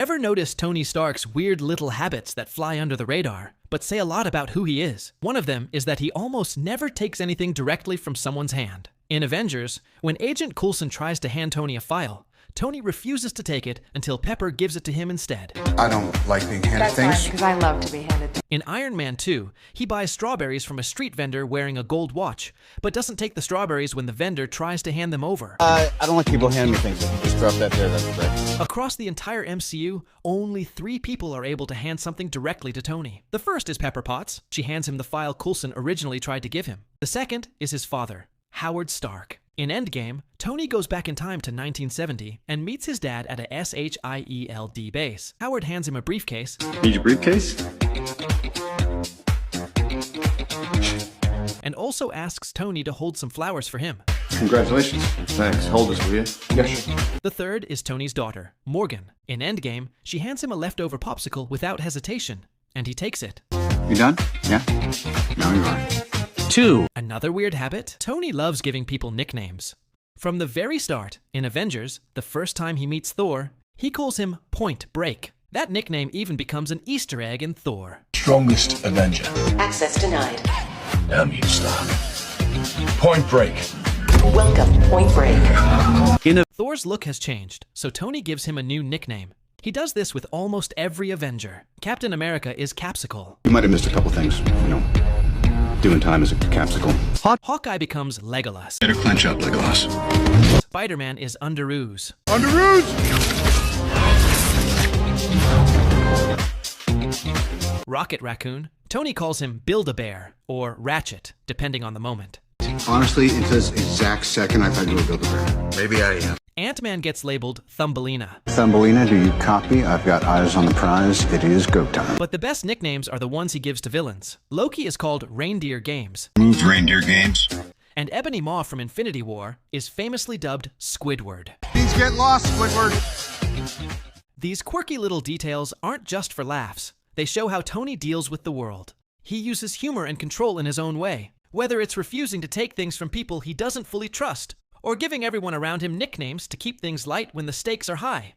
Ever notice Tony Stark's weird little habits that fly under the radar, but say a lot about who he is? One of them is that he almost never takes anything directly from someone's hand. In Avengers, when Agent Coulson tries to hand Tony a file, Tony refuses to take it until Pepper gives it to him instead. I don't like being handed things. Because I love to be handed things. In Iron Man 2, he buys strawberries from a street vendor wearing a gold watch, but doesn't take the strawberries when the vendor tries to hand them over. I don't like people handing me things. If you just drop that there, that's great. Across the entire MCU, only 3 people are able to hand something directly to Tony. The first is Pepper Potts. She hands him the file Coulson originally tried to give him. The second is his father, Howard Stark. In Endgame, Tony goes back in time to 1970 and meets his dad at a SHIELD base. Howard hands him a briefcase. Need your briefcase? And also asks Tony to hold some flowers for him. Congratulations. Thanks. Hold this, will you? Yes, sir. The third is Tony's daughter, Morgan. In Endgame, she hands him a leftover popsicle without hesitation, and he takes it. You done? Yeah? Now you are. 2. Another weird habit? Tony loves giving people nicknames. From the very start, in Avengers, the first time he meets Thor, he calls him Point Break. That nickname even becomes an Easter egg in Thor. Strongest Avenger. Access denied. Damn you, Stark. Point Break. Welcome, Point Break. Thor's look has changed, so Tony gives him a new nickname. He does this with almost every Avenger. Captain America is Capsicle. You might have missed a couple things, doing time as a capsicle. Hawkeye becomes Legolas. Better clench up, Legolas. Spider-Man is Underoos. Rocket Raccoon. Tony calls him Build-A-Bear or Ratchet, depending on the moment. Honestly, in this exact second, I thought you were Build-A-Bear. Maybe I am. Ant-Man gets labeled Thumbelina. Thumbelina, do you copy? I've got eyes on the prize. It is go time. But the best nicknames are the ones he gives to villains. Loki is called Reindeer Games. Moved Reindeer Games. And Ebony Maw from Infinity War is famously dubbed Squidward. Things get lost, Squidward. These quirky little details aren't just for laughs. They show how Tony deals with the world. He uses humor and control in his own way, whether it's refusing to take things from people he doesn't fully trust, or giving everyone around him nicknames to keep things light when the stakes are high.